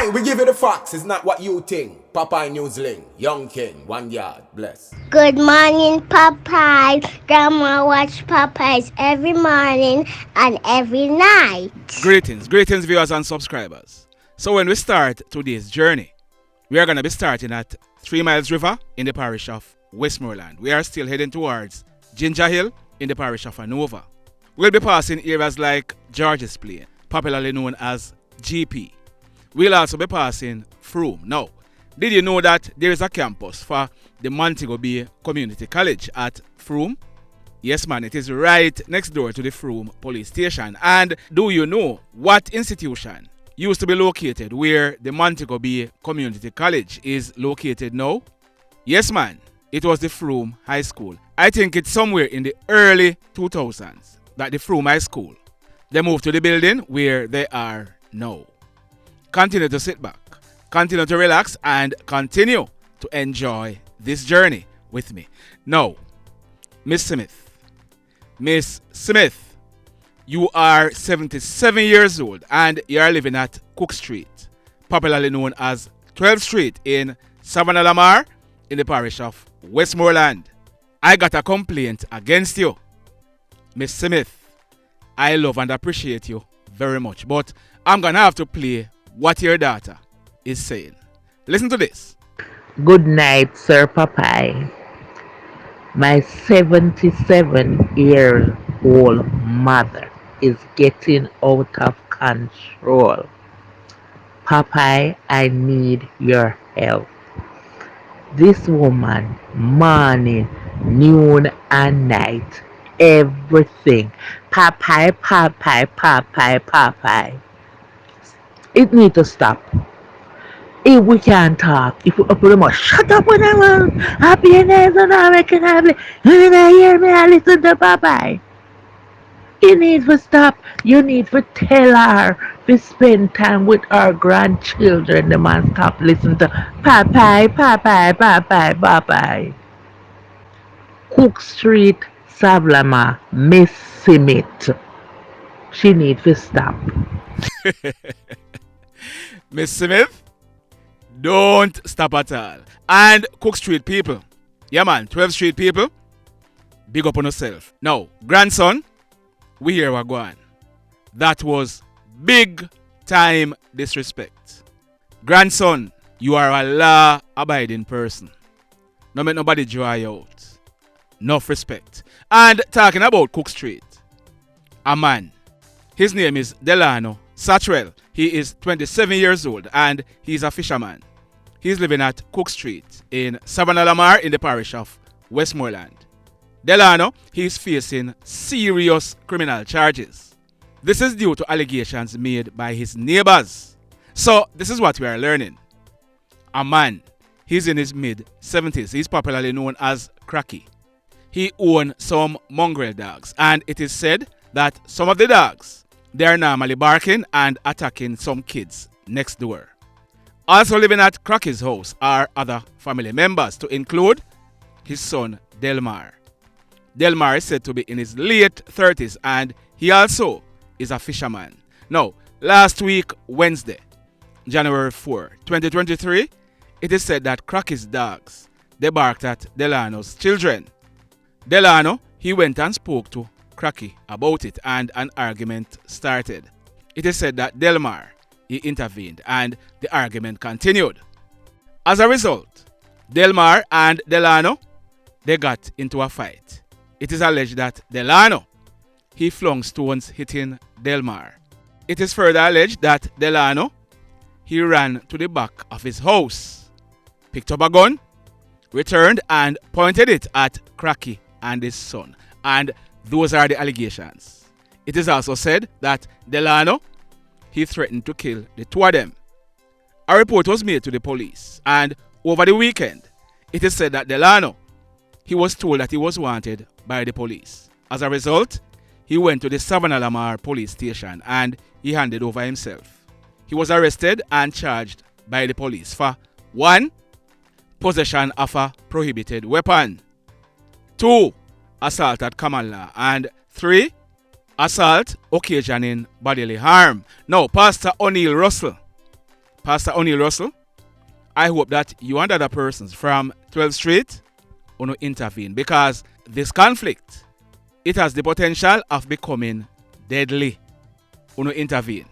Aye, we give you the facts. It's not what you think. Popeye Newsling, Young King, 1 yard, bless. Good morning, Popeye. Grandma watch Popeyes every morning and every night. Greetings, viewers and subscribers. So when we start today's journey, we are going to be starting at 3 Miles River in the parish of Westmoreland. We are still heading towards Ginger Hill in the parish of Hanover. We'll be passing areas like George's Plain, popularly known as GP. We'll also be passing Frome. Now, did you know that there is a campus for the Montego Bay Community College at Frome? Yes, man, it is right next door to the Frome police station. And do you know what institution used to be located where the Montego Bay Community College is located now? Yes, man, it was the Frome High School. I think it's somewhere in the early 2000s that the Frome High School, they moved to the building where they are now. Continue to sit back, continue to relax, and continue to enjoy this journey with me. Now, Miss Smith, you are 77 years old and you are living at Cook Street, popularly known as 12th Street in Savannah Lamar in the parish of Westmoreland. I got a complaint against you. Miss Smith, I love and appreciate you very much, but I'm going to have to play what your daughter is saying. Listen to this. Good night, Sir Popeye. My 77-year-old mother is getting out of control. Popeye, I need your help. This woman, morning, noon, and night, everything. Popeye. It needs to stop. If we can't talk, if we open the mouth, shut up when I want. Happiness and all I can have it. When I hear me, I listen to Popeye. You need to stop. You need to tell her to spend time with our grandchildren. The man stop listening to Popeye. Cook Street, Savlama, Miss Simit. She need to stop. Miss Smith, don't stop at all. And Cook Street people, yeah man, 12th Street people, big up on yourself. Now, grandson, we hear what going. That was big time disrespect. Grandson, you are a law-abiding person. No make nobody draw you out. Enough respect. And talking about Cook Street, a man, his name is Delano Satchwell. He is 27 years old and he's a fisherman. He's living at Cook Street in Savannah Lamar in the parish of Westmoreland. Delano, he's facing serious criminal charges. This is due to allegations made by his neighbors. So this is what we are learning. A man, he's in his mid-70s. He's popularly known as Cracky. He owns some mongrel dogs and it is said that some of the dogs, they are normally barking and attacking some kids next door. Also living at Cracky's house are other family members, to include his son Delmar. Delmar is said to be in his late 30s and he also is a fisherman. Now, last week, Wednesday, January 4, 2023, it is said that Cracky's dogs, they barked at Delano's children. Delano, he went and spoke to Cracky about it and an argument started. It is said that Delmar, he intervened and the argument continued. As a result, Delmar and Delano, they got into a fight. It is alleged that Delano, he flung stones hitting Delmar. It is further alleged that Delano, he ran to the back of his house, picked up a gun, returned and pointed it at Cracky and his son. And those are the allegations. It is also said that Delano, he threatened to kill the two of them. A report was made to the police and over the weekend, it is said that Delano, he was told that he was wanted by the police. As a result, he went to the Savannah Lamar police station and he handed over himself. He was arrested and charged by the police for 1. Possession of a prohibited weapon, 2. Assault at common law, and 3. Assault occasioning bodily harm. Now, Pastor O'Neil Russell, Pastor O'Neil Russell, I hope that you and other persons from 12th Street will intervene, because this conflict, it has the potential of becoming deadly. Will intervene.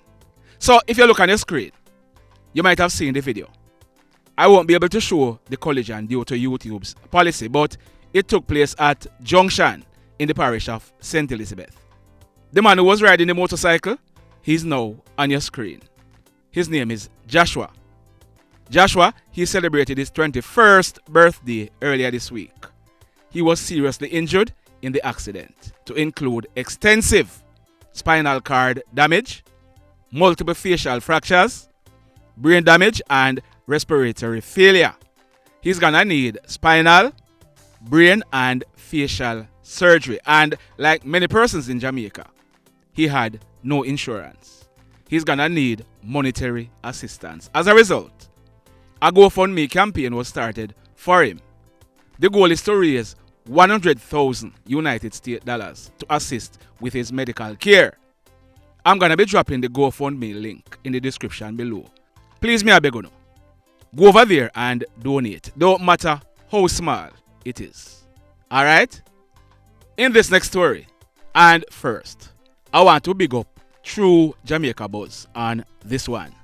So if you look on your screen, you might have seen the video. I won't be able to show the collision due to YouTube's policy, but it took place at Junction in the parish of St. Elizabeth. The man who was riding the motorcycle, he's now on your screen. His name is Joshua. Joshua, he celebrated his 21st birthday earlier this week. He was seriously injured in the accident, to include extensive spinal cord damage, multiple facial fractures, brain damage, and respiratory failure. He's gonna need spinal, brain, and facial surgery. And like many persons in Jamaica, he had no insurance. He's gonna need monetary assistance. As a result, a GoFundMe campaign was started for him. The goal is to raise 100,000 United States dollars to assist with his medical care. I'm gonna be dropping the GoFundMe link in the description below. Please, me I beg you, go over there and donate. Don't matter how small it is. Alright? In this next story, and first, I want to big up True Jamaica Buzz on this one.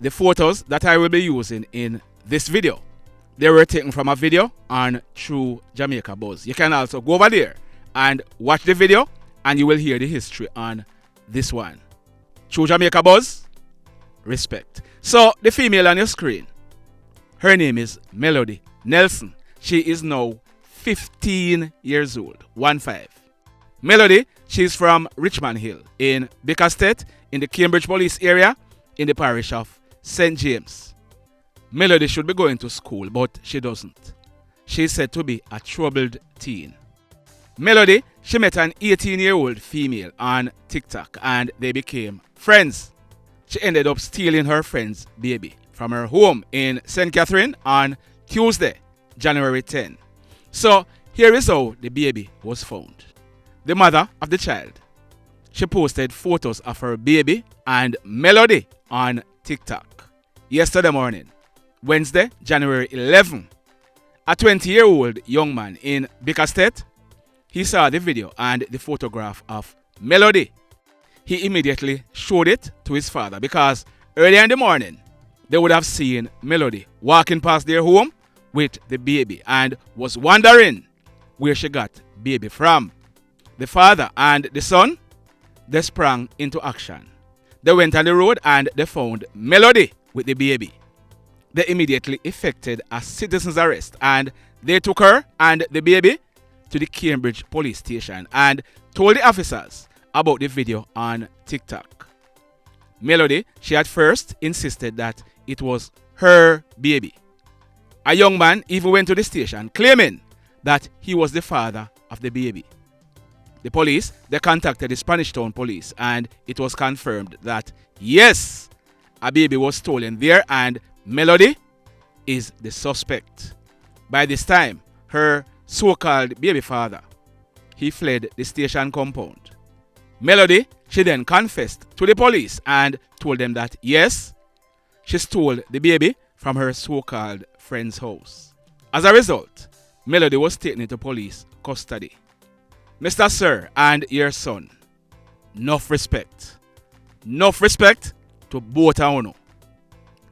The photos that I will be using in this video, they were taken from a video on True Jamaica Buzz. You can also go over there and watch the video, and you will hear the history on this one. True Jamaica Buzz, respect. So the female on your screen, her name is Melody Nelson. She is now 15 years old. 15. Melody, she's from Richmond Hill in Baker State in the Cambridge Police area in the parish of St. James. Melody should be going to school, but she doesn't. She's said to be a troubled teen. Melody, she met an 18-year-old female on TikTok and they became friends. She ended up stealing her friend's baby from her home in St. Catherine on Tuesday, January 10. So here is how the baby was found. The mother of the child, she posted photos of her baby and Melody on TikTok yesterday morning, Wednesday, January 11. A 20-year-old young man in Baker State, he saw the video and the photograph of Melody. He immediately showed it to his father because earlier in the morning, they would have seen Melody walking past their home with the baby and was wondering where she got baby from. The father and the son, they sprang into action. They went on the road and they found Melody with the baby. They immediately effected a citizen's arrest and they took her and the baby to the Cambridge police station and told the officers about the video on TikTok. Melody, she at first insisted that it was her baby. A young man even went to the station claiming that he was the father of the baby. The police, they contacted the Spanish Town police and it was confirmed that yes, a baby was stolen there and Melody is the suspect. By this time, her so-called baby father, he fled the station compound. Melody, she then confessed to the police and told them that yes, she stole the baby from her so-called friend's house. As a result, Melody was taken into police custody. Mr. Sir and your son, enough respect. Enough respect to both of you.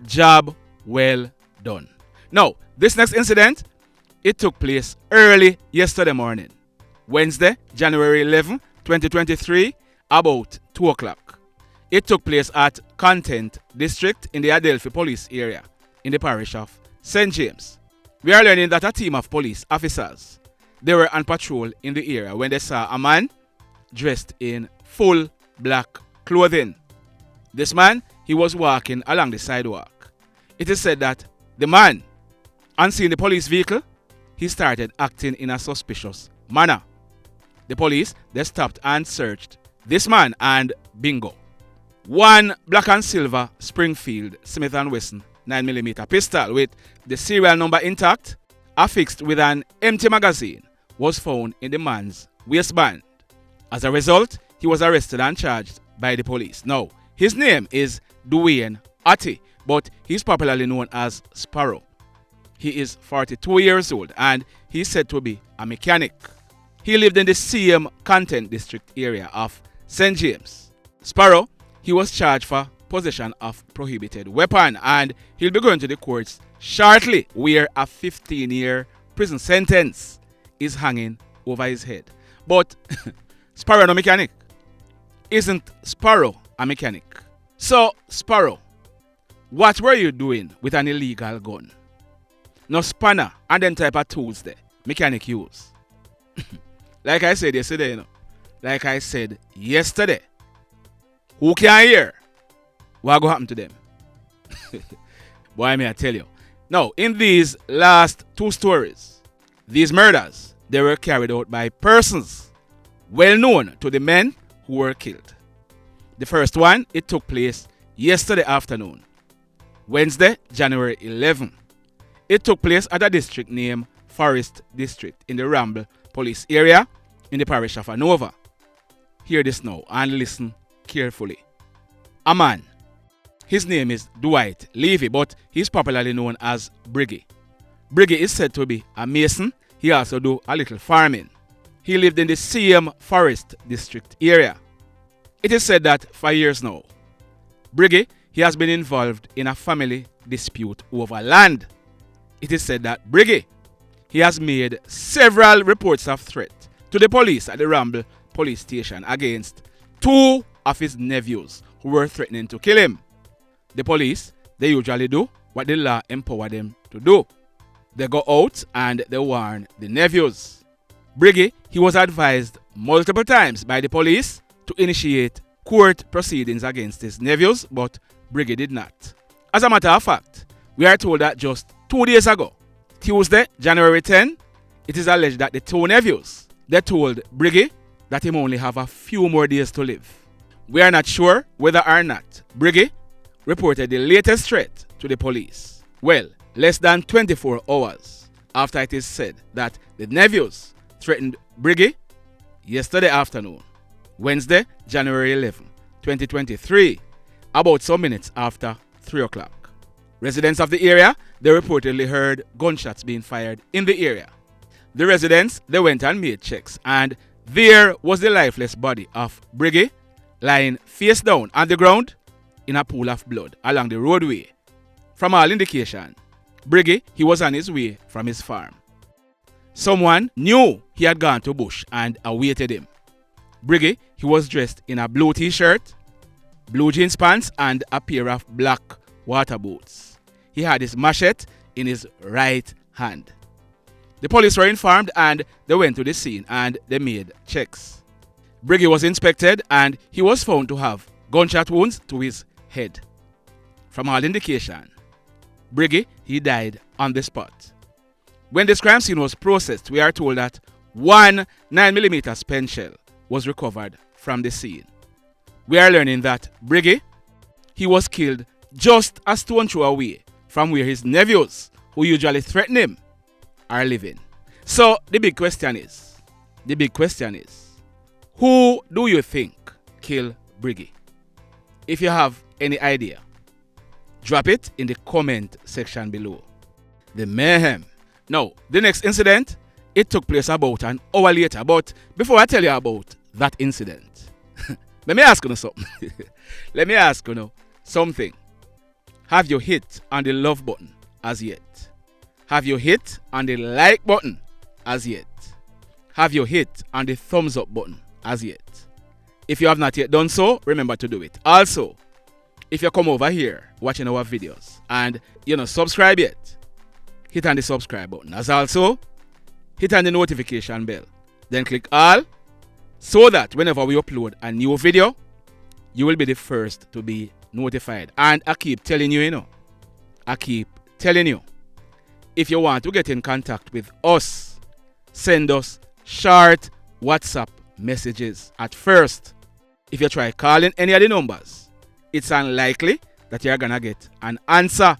Job well done. Now, this next incident, it took place early yesterday morning, Wednesday, January 11, 2023, about 2 o'clock. It took place at Content District in the Adelphi Police area in the parish of St. James. We are learning that a team of police officers, they were on patrol in the area when they saw a man dressed in full black clothing. This man, he was walking along the sidewalk. It is said that the man, on seeing the police vehicle, he started acting in a suspicious manner. The police, they stopped and searched this man and bingo. One black and silver Springfield Smith & Wesson 9mm pistol with the serial number intact, affixed with an empty magazine, was found in the man's waistband. As a result, he was arrested and charged by the police. Now, his name is Dwayne Ottey. but he's popularly known as Sparrow. He is 42 years old and he's said to be a mechanic. He lived in the same content district area of St. James. Sparrow, he was charged for possession of prohibited weapon and he'll be going to the courts shortly where a 15-year prison sentence is hanging over his head. But Sparrow no mechanic. Isn't Sparrow a mechanic? So Sparrow, what were you doing with an illegal gun? No spanner and them type of tools there mechanic use. Like I said yesterday, who can hear? What go happen to them? Boy, may I tell you. Now, in these last two stories, these murders, they were carried out by persons well known to the men who were killed. The first one, it took place yesterday afternoon, Wednesday, January 11. It took place at a district named Forest District in the Ramble Police area in the parish of Hanover. Hear this now and listen carefully. A man, his name is Dwight Levey, but he's popularly known as Briggy. Briggy is said to be a mason. He also do a little farming. He lived in the same Forest District area. It is said that for years now, Briggy, he has been involved in a family dispute over land. It is said that Briggy, he has made several reports of threat to the police at the Ramble police station against two of his nephews who were threatening to kill him. The police, they usually do what the law empower them to do. They go out and they warn the nephews. Briggy, he was advised multiple times by the police to initiate court proceedings against his nephews, but Briggy did not. As a matter of fact, we are told that just 2 days ago, Tuesday, January 10, it is alleged that the two nephews, they told Briggy that he only have a few more days to live. We are not sure whether or not Briggy reported the latest threat to the police. Well, less than 24 hours after it is said that the nephews threatened Briggy yesterday afternoon, Wednesday, January 11, 2023, about some minutes after 3 o'clock. Residents of the area, they reportedly heard gunshots being fired in the area. The residents, they went and made checks and there was the lifeless body of Briggy lying face down on the ground in a pool of blood along the roadway. From all indication, Briggy, he was on his way from his farm. Someone knew he had gone to bush and awaited him. Briggy, he was dressed in a blue t-shirt, blue jeans pants and a pair of black water boots. He had his machete in his right hand. The police were informed and they went to the scene and they made checks. Briggy was inspected and he was found to have gunshot wounds to his head. From all indication, Briggy, he died on the spot. When this crime scene was processed, we are told that one 9mm spent shell was recovered from the scene. We are learning that Briggy, he was killed just a stone throw away from where his nephews, who usually threaten him, are living. So the big question is, who do you think killed Briggy? If you have any idea, drop it in the comment section below. The mayhem. Now, the next incident, it took place about an hour later. But before I tell you about that incident, let me ask you something. Have you hit on the love button as yet? Have you hit on the like button as yet? Have you hit on the thumbs up button as yet? If you have not yet done so, remember to do it. Also, if you come over here watching our videos and you're not subscribed yet, hit on the subscribe button. As also, hit on the notification bell. Then click all so that whenever we upload a new video, you will be the first to be notified. And I keep telling you, if you want to get in contact with us, send us short WhatsApp messages at first. If you try calling any of the numbers, it's unlikely that you're gonna get an answer.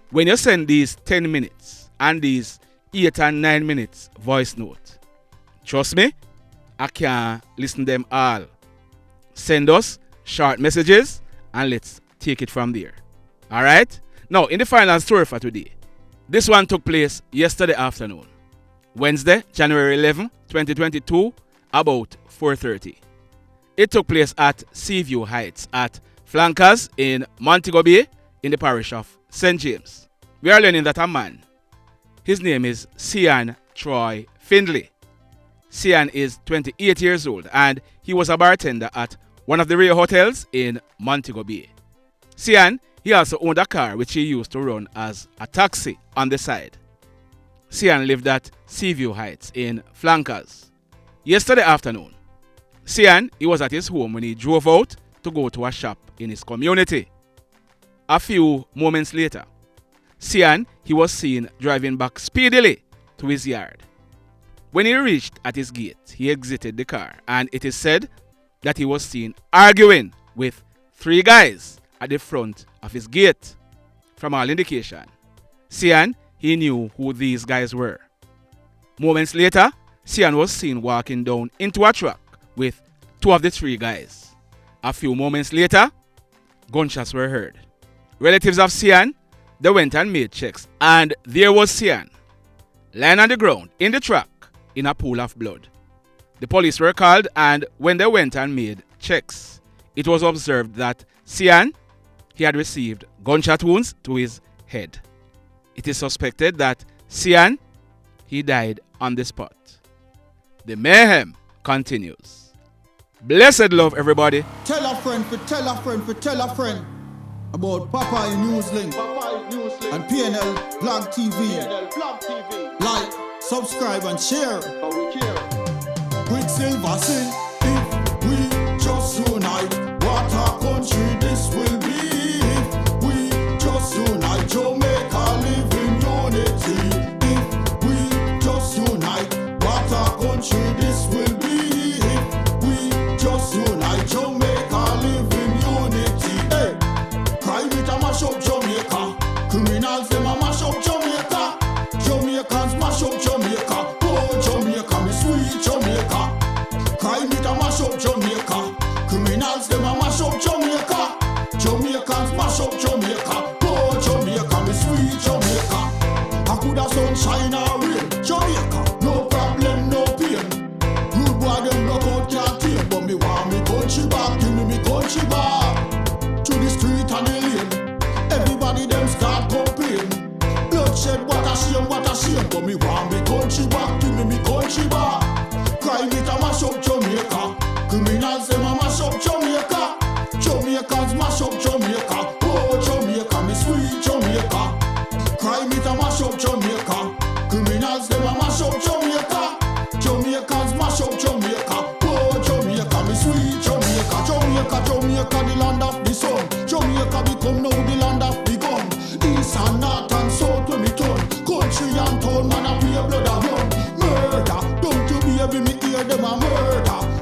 When you send these 10 minutes and these 8 and 9 minutes voice note, trust me, I can listen them all. Send us short messages and let's take it from there. Alright? Now, in the final story for today, this one took place yesterday afternoon, Wednesday, January 11, 2022, about 4:30. It took place at Seaview Heights at Flankers in Montego Bay in the parish of St. James. We are learning that a man, his name is Ceian Troy Findlay. Ceian is 28 years old and he was a bartender at one of the Rio hotels in Montego Bay. Ceian, he also owned a car which he used to run as a taxi on the side. Ceian lived at Seaview Heights in Flankers. Yesterday afternoon, Ceian, he was at his home when he drove out to go to a shop in his community. A few moments later, Ceian, he was seen driving back speedily to his yard. When he reached at his gate, he exited the car and it is said that he was seen arguing with 3 guys at the front of his gate. From all indication, Ceian, he knew who these guys were. Moments later, Ceian was seen walking down into a truck with 2 of the 3 guys. A few moments later, gunshots were heard. Relatives of Ceian, they went and made checks and there was Ceian lying on the ground in the truck in a pool of blood. The police were called and when they went and made checks, it was observed that Ceian, he had received gunshot wounds to his head. It is suspected that Ceian, he died on the spot. The mayhem continues. Blessed love, everybody. Tell a friend for tell a friend for tell a friend about Popeye Newslink and PNL Blog TV. Like, subscribe and share. Quicksilver sing, if we just unite, what a country this will be. If we just unite, Jamaica live in unity. If we just unite, what a country this will be. If we just unite, Jamaica live in unity. Hey, crime it a mash up Jamaica. Criminals them a mash up Jamaica. Jamaicans mash up Jamaica. Oh Jamaica, me sweet Jamaica. Crime it a mash up Jamaica. Criminals them a mash up Jamaica. Jamaicans mash up Jamaica. Oh Jamaica, me sweet Jamaica. I coulda sunshine or rain. Jamaica, no problem, no pain. Rude boy them knock out can't tame, but me want me country back. Give me country back. To the street and the lane, everybody them start complain. Bloodshed, what a shame, but me want me country back. Give me country back. Crime it a mash up Jamaica. Criminals them a mash up Jamaica. Jamaicans mash up Jamaica. Oh Jamaica, me sweet Jamaica. Crime it a mash up Jamaica. Criminals them a mash up Jamaica. Jamaicans mash up Jamaica. Oh Jamaica, me sweet Jamaica. Jamaica, Jamaica, the land of the sun. Jamaica become now the land of the gun. East and north and south when me turn. Country and town man a pay blood a run. Murder, don't you baby me hear them a murder.